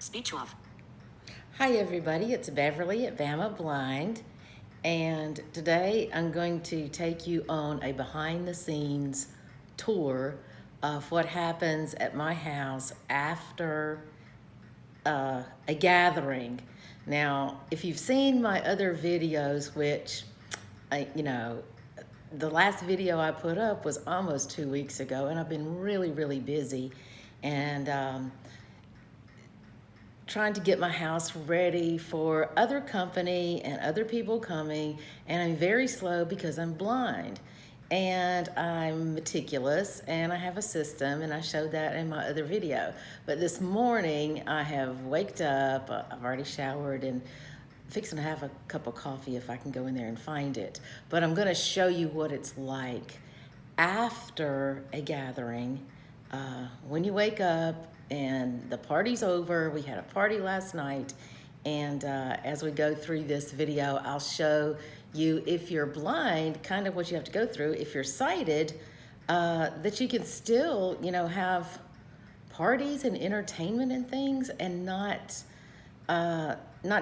Speech off. Hi everybody, it's Beverly at Bama Blind, and today I'm going to take you on a behind the scenes tour of what happens at my house after a gathering. Now, if you've seen my other videos, which the last video I put up was almost 2 weeks ago, and I've been really busy, and trying to get my house ready for other company and other people coming, and I'm very slow because I'm blind and I'm meticulous and I have a system, and I showed that in my other video. But this morning I have waked up, I've already showered and fixing to have a cup of coffee if I can go in there and find it. But I'm going to show you what it's like after a gathering, when you wake up and the party's over. We had a party last night, and as we go through this video, I'll show you, if you're blind, kind of what you have to go through. If you're sighted, that you can still, have parties and entertainment and things, and not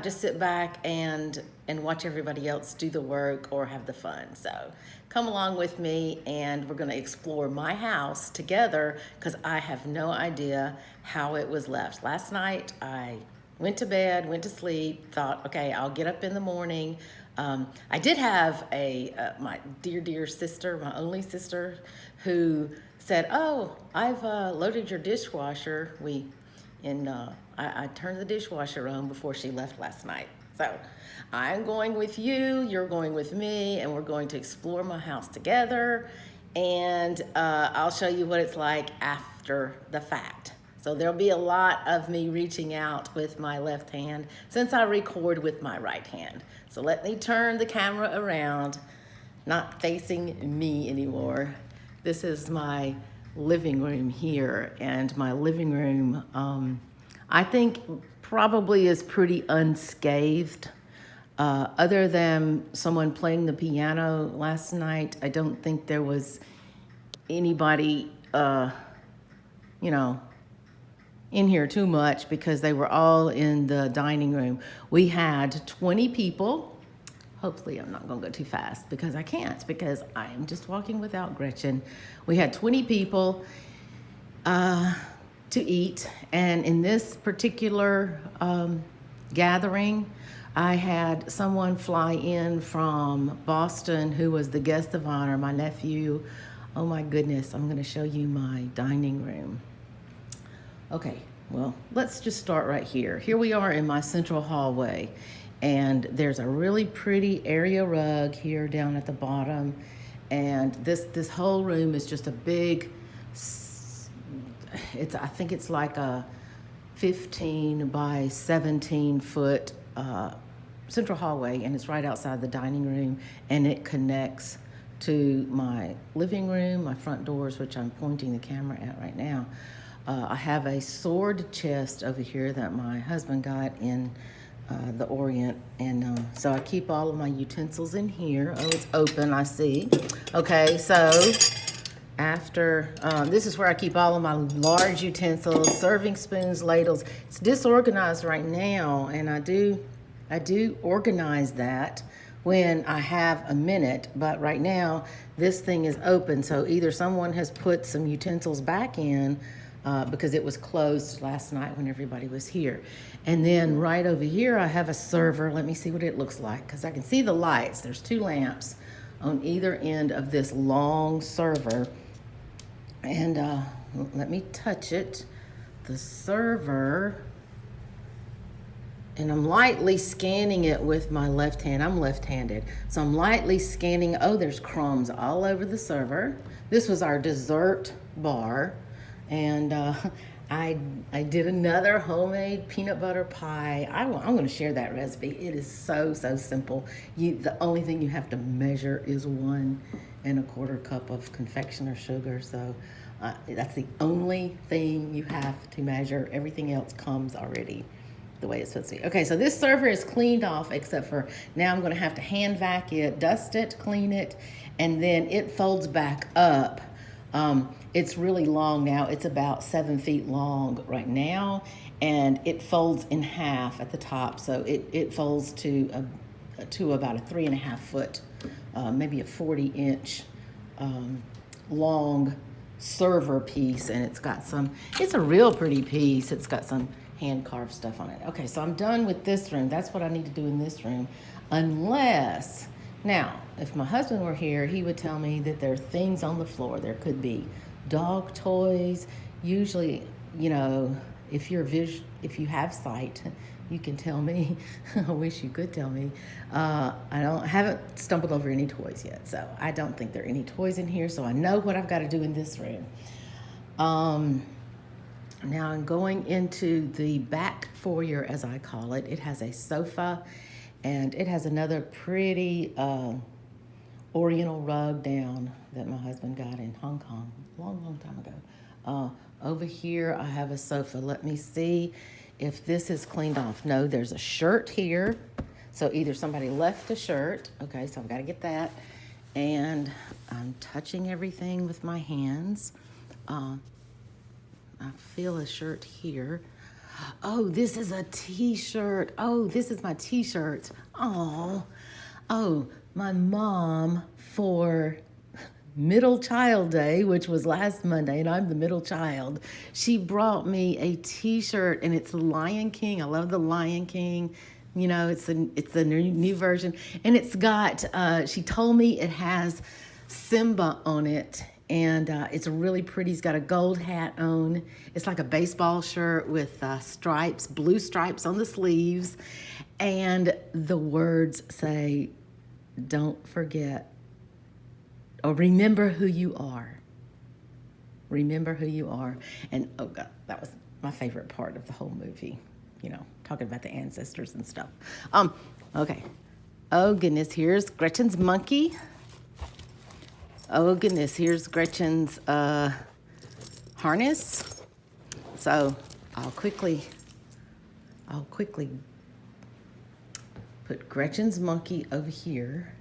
just sit back and watch everybody else do the work or have the fun. So come along with me, and we're going to explore my house together, because I have no idea how it was left. Last night I went to bed, went to sleep, thought, okay, I'll get up in the morning. I did have my dear sister, my only sister, who said, oh, I've loaded your dishwasher. I turned the dishwasher on before she left last night. So I'm going with you, you're going with me, and we're going to explore my house together, and I'll show you what it's like after the fact. So there'll be a lot of me reaching out with my left hand since I record with my right hand. So let me turn the camera around, not facing me anymore. This is my living room here, and my living room, I think probably is pretty unscathed. Other than someone playing the piano last night, I don't think there was anybody, in here too much, because they were all in the dining room. We had 20 people. Hopefully I'm not gonna go too fast, because I can't, because I am just walking without Gretchen. We had 20 people to eat, and in this particular gathering, I had someone fly in from Boston who was the guest of honor, my nephew. Oh my goodness, I'm gonna show you my dining room. Okay, well, let's just start right here. Here we are in my central hallway, and there's a really pretty area rug here down at the bottom, and this whole room is just a big, I think it's like a 15 by 17 foot central hallway, and it's right outside the dining room, and it connects to my living room, my front doors, which I'm pointing the camera at right now. I have a sword chest over here that my husband got in the Orient, and so I keep all of my utensils in here. Oh, it's open, I see. Okay, so after, this is where I keep all of my large utensils, serving spoons, ladles. It's disorganized right now, and I do organize that when I have a minute, but right now this thing is open, so either someone has put some utensils back in, because it was closed last night when everybody was here. And then right over here I have a server. Let me see what it looks like, because I can see the lights. There's 2 lamps on either end of this long server. And let me touch it. The server, and I'm lightly scanning it with my left hand. I'm left-handed, so I'm lightly scanning. Oh, there's crumbs all over the server. This was our dessert bar, and I did another homemade peanut butter pie. I'm going to share that recipe. It is so simple. The only thing you have to measure is 1 1/4 cup of confectioner sugar. So that's the only thing you have to measure. Everything else comes already the way it's supposed to be. Okay, so this server is cleaned off, except for now I'm going to have to hand vac it, dust it, clean it, and then it folds back up. It's really long now. It's about 7 feet long right now, and it folds in half at the top. So it folds to about a 3.5 foot, maybe a 40-inch long server piece, and it's a real pretty piece. It's got some hand carved stuff on it. Okay, so I'm done with this room. That's what I need to do in this room. Unless, now, if my husband were here, he would tell me that there are things on the floor. There could be dog toys. Usually, if if you have sight, you can tell me. I wish you could tell me. Haven't stumbled over any toys yet, so I don't think there are any toys in here. So I know what I've got to do in this room. Now I'm going into the back foyer, as I call it. It has a sofa, and it has another pretty Oriental rug down that my husband got in Hong Kong a long, long time ago. Over here, I have a sofa. Let me see if this is cleaned off. No, there's a shirt here. So either somebody left a shirt. Okay, so I've got to get that. And I'm touching everything with my hands. I feel a shirt here. Oh, this is a t-shirt. Oh, this is my t-shirt. Oh, my mom, for Middle Child Day, which was last Monday, and I'm the middle child, she brought me a t-shirt, and it's Lion King. I love the Lion King. It's the new version, and it's got, she told me it has Simba on it, and it's really pretty. He's got a gold hat on. It's like a baseball shirt with stripes, blue stripes on the sleeves, and the words say, "Don't forget," or "Remember who you are." Remember who you are. And oh God, that was my favorite part of the whole movie. Talking about the ancestors and stuff. Okay. Oh goodness, here's Gretchen's monkey. Oh goodness, here's Gretchen's harness. So I'll quickly put Gretchen's monkey over here,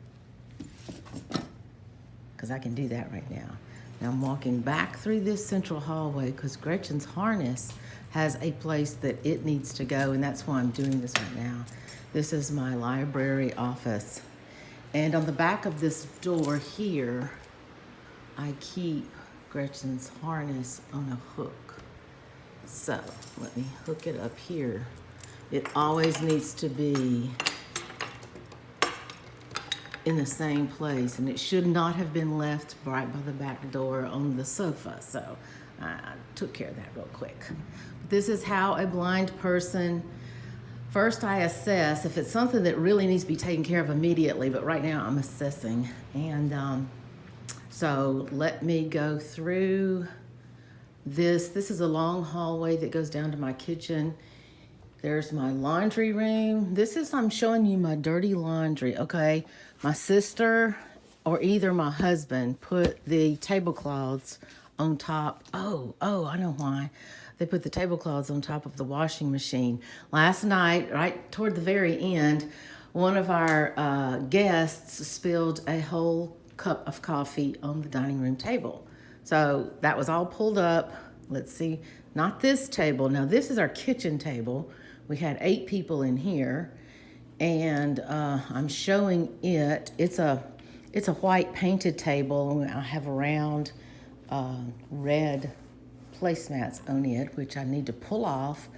because I can do that right now. Now I'm walking back through this central hallway because Gretchen's harness has a place that it needs to go, and that's why I'm doing this right now. This is my library office. And on the back of this door here, I keep Gretchen's harness on a hook. So let me hook it up here. It always needs to be in the same place, and it should not have been left right by the back door on the sofa. So I took care of that real quick. This is how a blind person, first I assess if it's something that really needs to be taken care of immediately, but right now I'm assessing. And so let me go through this. This is a long hallway that goes down to my kitchen. There's my laundry room. I'm showing you my dirty laundry, okay? My sister or either my husband put the tablecloths on top. Oh, I know why. They put the tablecloths on top of the washing machine. Last night, right toward the very end, one of our guests spilled a whole cup of coffee on the dining room table. So that was all pulled up. Let's see, not this table. Now this is our kitchen table. We had 8 people in here, and I'm showing it. It's a white painted table, and I have round red placemats on it, which I need to pull off.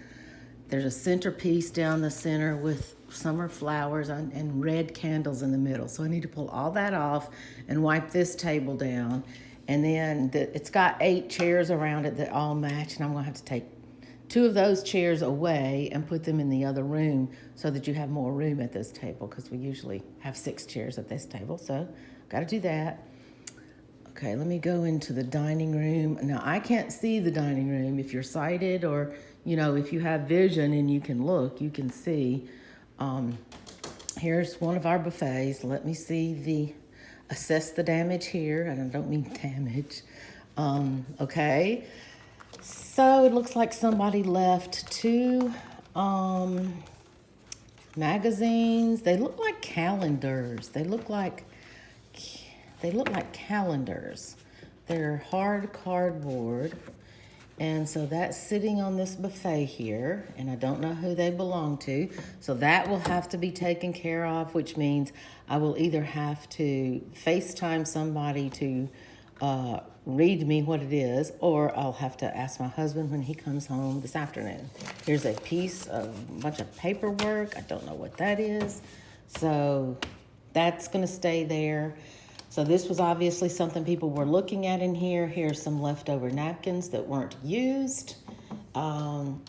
There's a centerpiece down the center with summer flowers and red candles in the middle. So I need to pull all that off and wipe this table down. And then it's got 8 chairs around it that all match, and I'm gonna have to take 2 of those chairs away and put them in the other room so that you have more room at this table, because we usually have 6 chairs at this table. So got to do that. Okay, let me go into the dining room. Now I can't see the dining room. If you're sighted, or if you have vision and you can look, you can see. Here's one of our buffets. Let me see assess the damage here, and I don't mean damage. Okay. So it looks like somebody left 2 magazines. They look like calendars. They look like calendars. They're hard cardboard, And so that's sitting on this buffet here, and I don't know who they belong to. So that will have to be taken care of, which means I will either have to FaceTime somebody to read me what it is, or I'll have to ask my husband when he comes home this afternoon. Here's a bunch of paperwork. I don't know what that is. So that's going to stay there. So this was obviously something people were looking at in here. Here's some leftover napkins that weren't used. And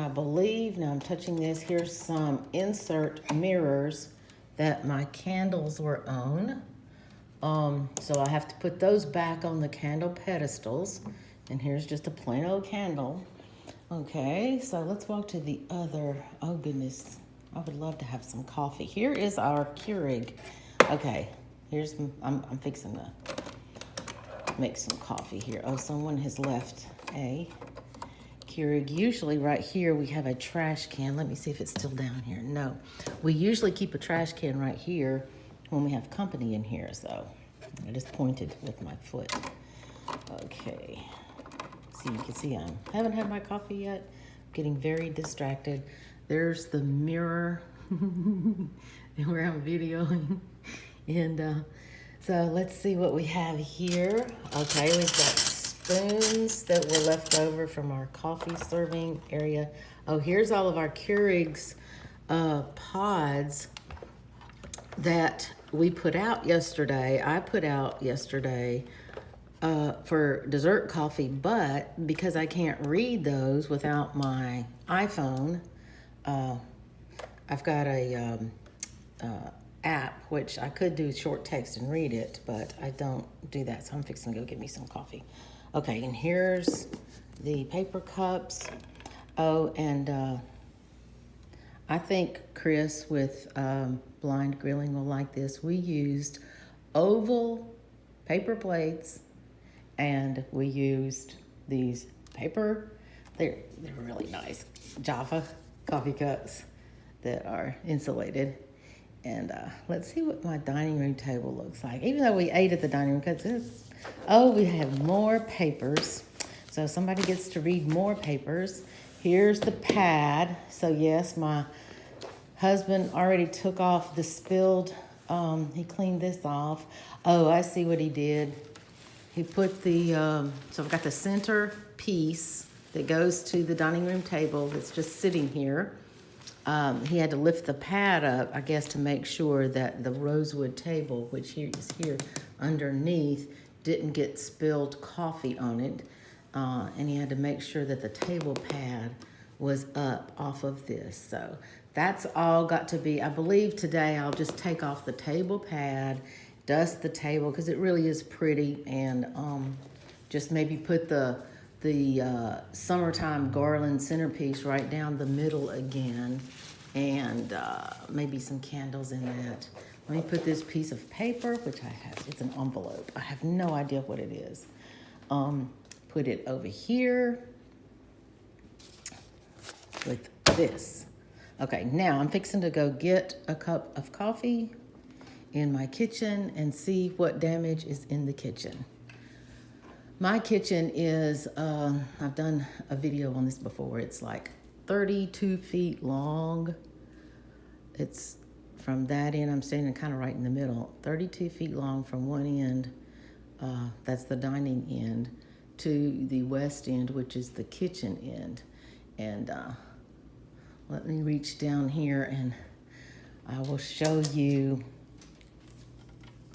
I believe, now I'm touching this, here's some insert mirrors that my candles were on. So I have to put those back on the candle pedestals. And here's just a plain old candle. Okay, so let's walk to the other, oh goodness, I would love to have some coffee. Here is our Keurig. Okay. I'm fixing to make some coffee here. Oh, someone has left a Keurig. Usually right here we have a trash can. Let me see if it's still down here. No, we usually keep a trash can right here when we have company in here. So I just pointed with my foot. Okay. So you can see I haven't had my coffee yet. I'm getting very distracted. There's the mirror where I'm videoing. And so let's see what we have here. Okay, we've got spoons that were left over from our coffee serving area. Oh, here's all of our Keurig's pods that we put out yesterday. I put out yesterday for dessert coffee, but because I can't read those without my iPhone, I've got a app, which I could do short text and read it, but I don't do that, so I'm fixing to go get me some coffee. Okay, and here's the paper cups. Oh, and I think Chris with Blind Grilling will like this. We used oval paper plates, and we used these they're really nice Jaffa coffee cups that are insulated. And let's see what my dining room table looks like. Even though we ate at the dining room, because we have more papers. So somebody gets to read more papers. Here's the pad. So yes, my husband already took off the spilled, he cleaned this off. Oh, I see what he did. He put the, so I've got the center piece that goes to the dining room table that's just sitting here. He had to lift the pad up, I guess, to make sure that the rosewood table, which is here underneath, didn't get spilled coffee on it. And he had to make sure that the table pad was up off of this. So that's all got to be, I believe today I'll just take off the table pad, dust the table, because it really is pretty, and just maybe put the summertime garland centerpiece right down the middle again, and maybe some candles in that. Let me put this piece of paper, which I have, it's an envelope. I have no idea what it is. Put it over here with this. Okay, now I'm fixing to go get a cup of coffee in my kitchen and see what damage is in the kitchen. My kitchen is, I've done a video on this before. It's like 32 feet long. It's from that end, I'm standing kind of right in the middle, 32 feet long from one end, that's the dining end, to the west end, which is the kitchen end. And let me reach down here and I will show you.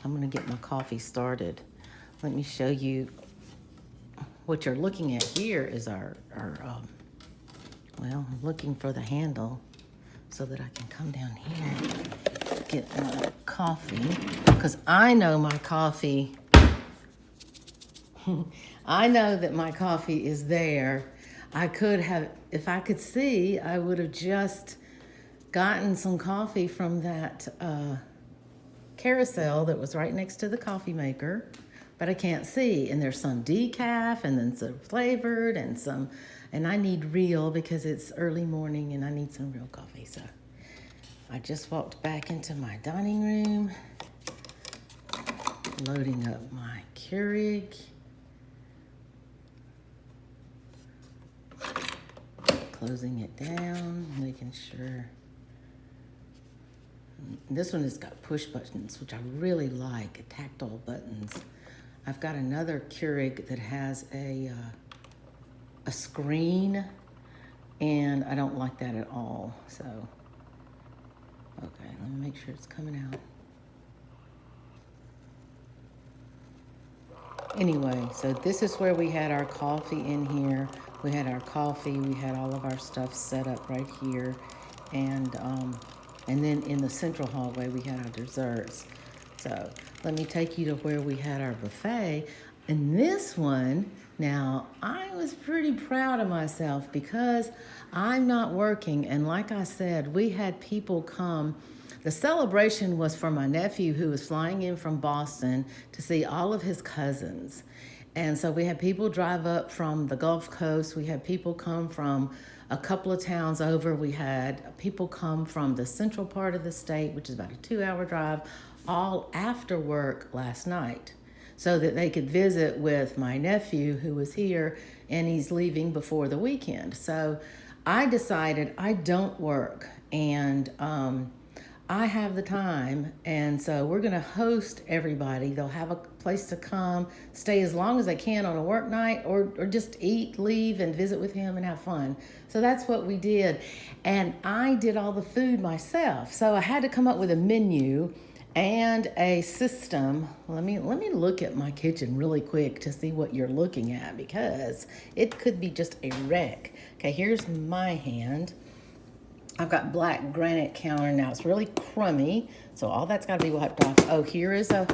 I'm gonna get my coffee started. Let me show you. What you're looking at here is our well, I'm looking for the handle so that I can come down here and get my coffee, because I know my coffee, I know that my coffee is there. I could have, if I could see, I would have just gotten some coffee from that carousel that was right next to the coffee maker. But I can't see, and there's some decaf and then some flavored and some, and I need real because it's early morning and I need some real coffee. So I just walked back into my dining room, loading up my Keurig. closing it down, making sure. This one has got push buttons, which I really like, tactile buttons. I've got another Keurig that has a screen, and I don't like that at all. So, okay, let me make sure it's coming out. Anyway, so this is where we had our coffee in here. We had our coffee, we had all of our stuff set up right here. And then in the central hallway, we had our desserts. So let me take you to where we had our buffet. And this one, now I was pretty proud of myself because I'm not working. And like I said, we had people come. The celebration was for my nephew who was flying in from Boston to see all of his cousins. And so we had people drive up from the Gulf Coast. We had people come from a couple of towns over. We had people come from the central part of the state, which is about a 2-hour drive, all after work last night, so that they could visit with my nephew who was here, and he's leaving before the weekend. So I decided I don't work, and I have the time, and so we're going to host everybody. They'll have a place to come, stay as long as they can on a work night, or just eat, leave, and visit with him and have fun. So that's what we did. And I did all the food myself. So I had to come up with a menu and a system. Let me look at my kitchen really quick to see what you're looking at, because it could be just a wreck. Okay, here's my hand. I've got black granite counter now. It's really crummy, so all that's got to be wiped off. Oh, here is a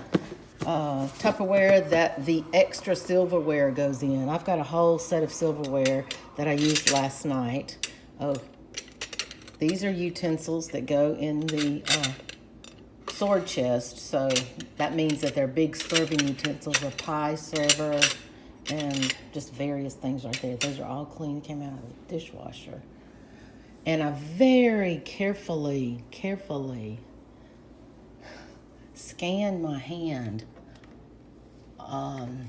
Tupperware that the extra silverware goes in. I've got a whole set of silverware that I used last night. Oh, these are utensils that go in the sword chest, so that means that they're big serving utensils, a pie server, and just various things right there. Those are all clean, came out of the dishwasher. And I very carefully scanned my hand.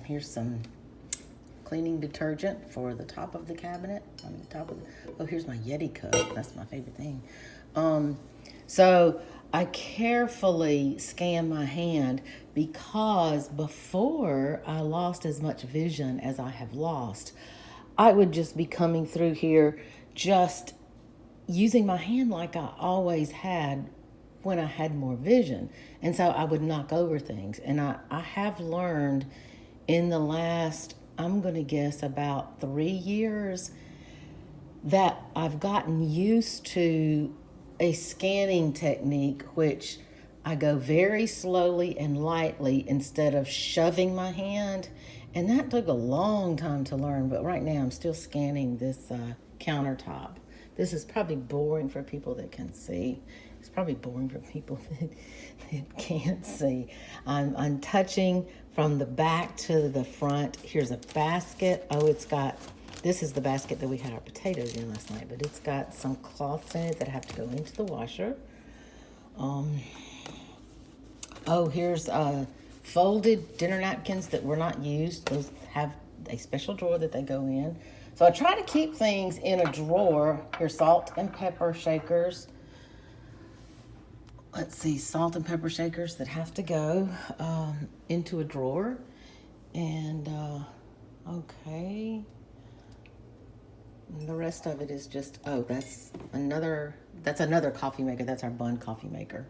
Here's some cleaning detergent for the top of the cabinet. On the top of oh, here's my Yeti cup. That's my favorite thing. So I carefully scanned my hand, because before I lost as much vision as I have lost, I would just be coming through here just using my hand like I always had when I had more vision. And so I would knock over things. And I have learned in the last, I'm going to guess, about 3 years, that I've gotten used to a scanning technique, which I go very slowly and lightly instead of shoving my hand. And that took a long time to learn, but right now I'm still scanning this countertop. This is probably boring for people that can see. It's probably boring for people that can't see. I'm touching from the back to the front. Here's a basket. Oh, this is the basket that we had our potatoes in last night, but it's got some cloths in it that have to go into the washer. Oh, here's folded dinner napkins that were not used. Those have a special drawer that they go in. So I try to keep things in a drawer. Here's salt and pepper shakers. Let's see, salt and pepper shakers that have to go into a drawer. And, okay. And the rest of it is just, oh, that's another coffee maker. That's our Bun coffee maker.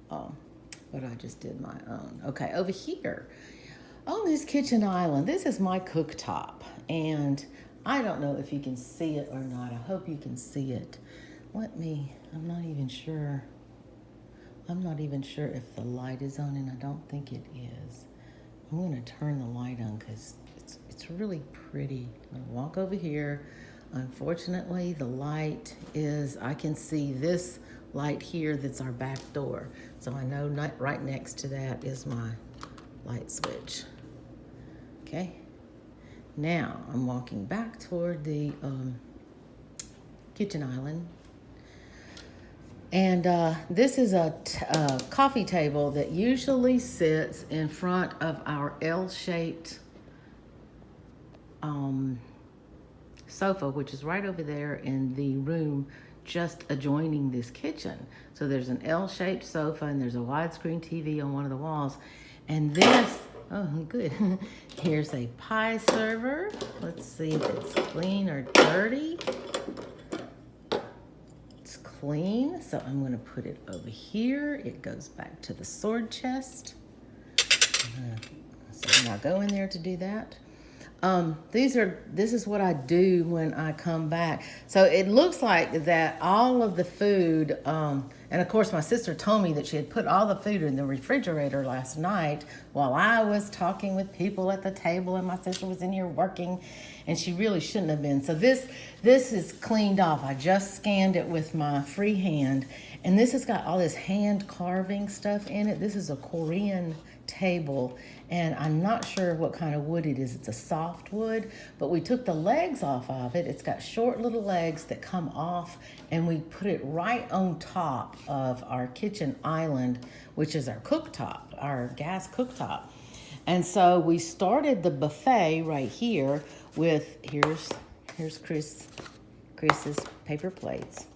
But I just did my own. Okay, over here on this kitchen island, this is my cooktop. And I don't know if you can see it or not. I hope you can see it. I'm not even sure. I'm not even sure if the light is on, and I don't think it is. I'm going to turn the light on because it's really pretty. I'm going to walk over here. Unfortunately, the light is, I can see this light here that's our back door. So I know right next to that is my light switch. Okay. Now I'm walking back toward the kitchen island. And this is a coffee table that usually sits in front of our L-shaped sofa, which is right over there in the room just adjoining this kitchen. So there's an L-shaped sofa and there's a widescreen TV on one of the walls. And this, oh, good. Here's a pie server. Let's see if it's clean or dirty. It's clean, so I'm going to put it over here. It goes back to the sword chest. So I'll go in there to do that. This is what I do when I come back. So it looks like that all of the food, and of course my sister told me that she had put all the food in the refrigerator last night while I was talking with people at the table, and my sister was in here working, and she really shouldn't have been. So this is cleaned off. I just scanned it with my free hand, and this has got all this hand carving stuff in it. This is a Korean table, and I'm not sure what kind of wood it is. It's a soft wood, but we took the legs off of it. It's got short little legs that come off, and we put it right on top of our kitchen island, which is our cooktop, our gas cooktop. And so we started the buffet right here with, here's Chris's paper plates.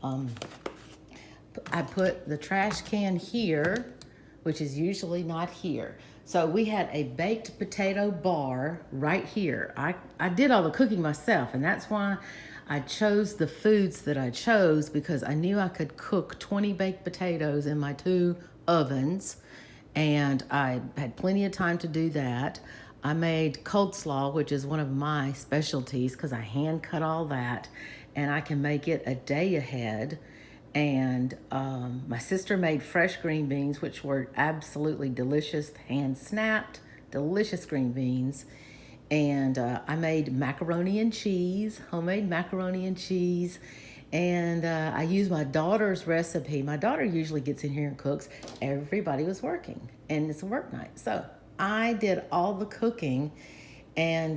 I put the trash can here, which is usually not here. So we had a baked potato bar right here. I did all the cooking myself, and that's why I chose the foods that I chose, because I knew I could cook 20 baked potatoes in my 2 ovens, and I had plenty of time to do that. I made coleslaw, which is one of my specialties, because I hand cut all that, and I can make it a day ahead. And my sister made fresh green beans, which were absolutely delicious, hand snapped, delicious green beans. And I made macaroni and cheese, homemade macaroni and cheese. And I used my daughter's recipe. My daughter usually gets in here and cooks. Everybody was working, and it's a work night. So I did all the cooking. And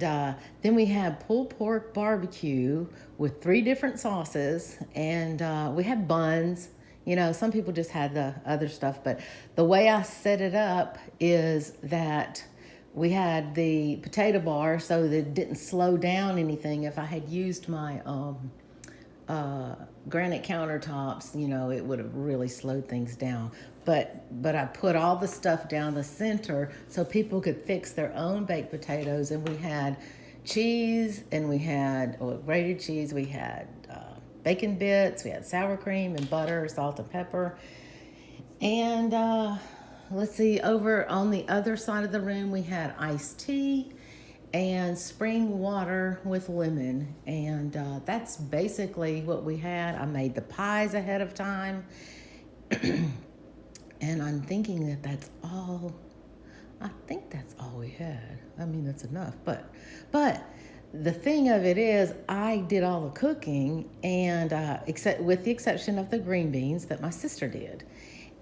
then we had pulled pork barbecue with 3 different sauces, and we had buns. You know, some people just had the other stuff, but the way I set it up is that we had the potato bar so that it didn't slow down anything. If I had used my granite countertops, you know, it would have really slowed things down. But I put all the stuff down the center so people could fix their own baked potatoes. And we had cheese, and we had grated cheese, we had bacon bits, we had sour cream and butter, salt and pepper. And let's see, over on the other side of the room, we had iced tea and spring water with lemon. And that's basically what we had. I made the pies ahead of time. And I'm thinking that that's all. I think that's all we had. I mean, that's enough. But the thing of it is, I did all the cooking, and except with the exception of the green beans that my sister did.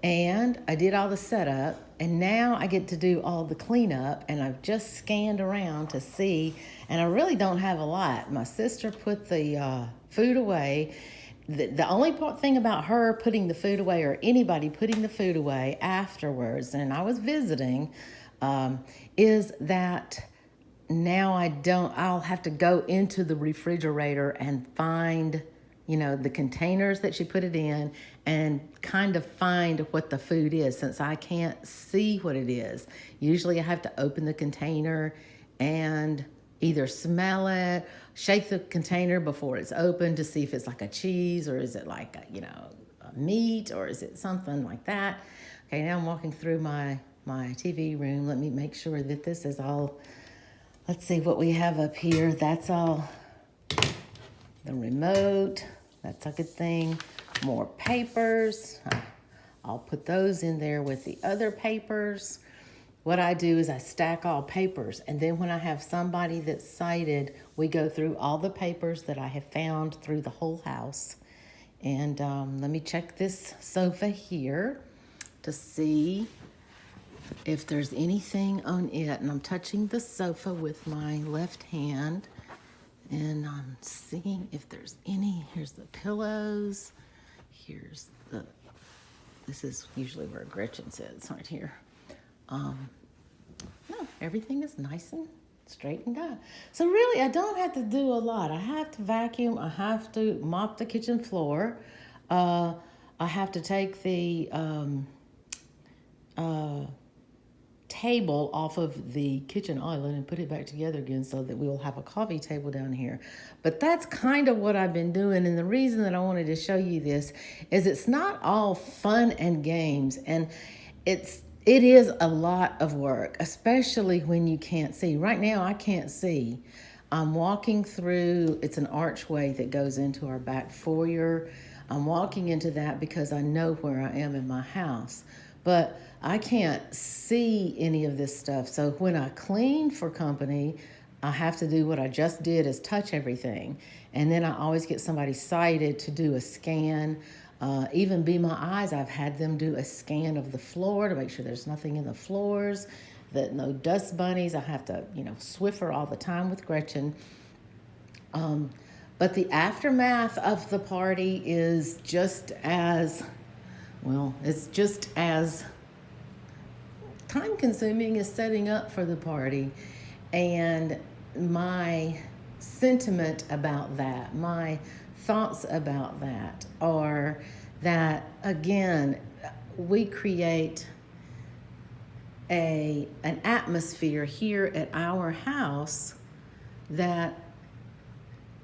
And I did all the setup, and now I get to do all the cleanup, and I've just scanned around to see, and I really don't have a lot. My sister put the food away. The only thing about her putting the food away, or anybody putting the food away afterwards, and I was visiting, is that now I'll have to go into the refrigerator and find, you know, the containers that she put it in, and kind of find what the food is, since I can't see what it is. Usually I have to open the container and either smell it, shake the container before it's open to see if it's like a cheese, or is it like a meat, or is it something like that. Okay, now I'm walking through my TV room. Let me make sure that this is all. Let's see what we have up here. That's all the remote. That's a good thing. More papers. I'll put those in there with the other papers. What I do is I stack all papers, and then when I have somebody that's sighted, we go through all the papers that I have found through the whole house. And let me check this sofa here to see if there's anything on it. And I'm touching the sofa with my left hand, and I'm seeing if there's any. Here's the pillows. This is usually where Gretchen sits, right here. No, everything is nice and straightened up. So really, I don't have to do a lot. I have to vacuum. I have to mop the kitchen floor. Uh, I have to take the uh, table off of the kitchen island and put it back together again so that we'll have a coffee table down here. But that's kind of what I've been doing. And the reason that I wanted to show you this is it's not all fun and games. And it is a lot of work, especially when you can't see. Right now, I can't see. I'm walking through, it's an archway that goes into our back foyer. I'm walking into that because I know where I am in my house. But I can't see any of this stuff. So when I clean for company, I have to do what I just did, is touch everything. And then I always get somebody sighted to do a scan. Even Be My Eyes, I've had them do a scan of the floor to make sure there's nothing in the floors, that no dust bunnies. I have to, Swiffer all the time with Gretchen. But the aftermath of the party is just as, it's just as time consuming as setting up for the party. And my sentiment about that, my thoughts about that are that, again, we create an atmosphere here at our house that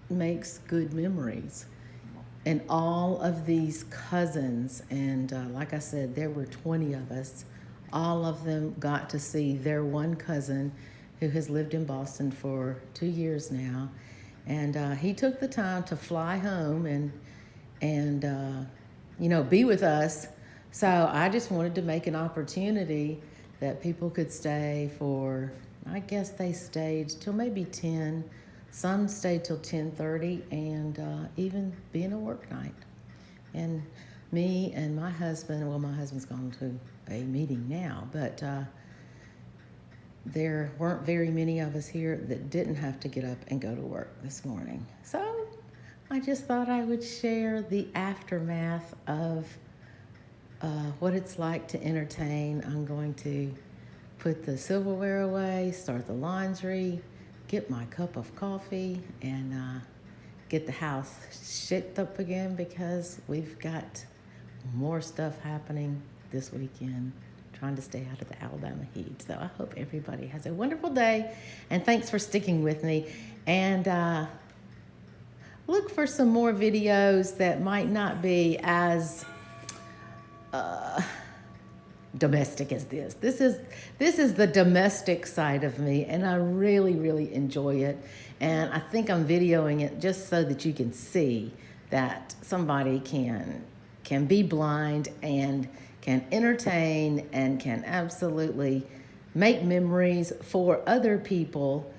makes good memories. And all of these cousins, and like I said, there were 20 of us, all of them got to see their one cousin who has lived in Boston for 2 years now. And he took the time to fly home and be with us. So I just wanted to make an opportunity that people could stay for, I guess they stayed till maybe 10. Some stayed till 10:30, and even being a work night. And me and my husband, my husband's gone to a meeting now, but there weren't very many of us here that didn't have to get up and go to work this morning. So I just thought I would share the aftermath of what it's like to entertain. I'm going to put the silverware away, start the laundry, get my cup of coffee, and get the house shaped up again, because we've got more stuff happening this weekend, trying to stay out of the Alabama heat. So I hope everybody has a wonderful day, and thanks for sticking with me. And look for some more videos that might not be as domestic as this. This is the domestic side of me, and I really, really enjoy it. And I think I'm videoing it just so that you can see that somebody can be blind and can entertain and can absolutely make memories for other people,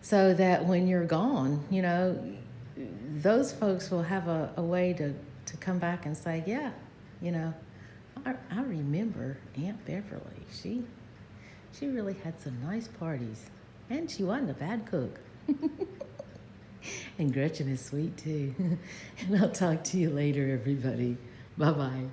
so that when you're gone, those folks will have a way to come back and say, yeah, I remember Aunt Beverly. She really had some nice parties, and she wasn't a bad cook. And Gretchen is sweet too. And I'll talk to you later, everybody. Bye-bye.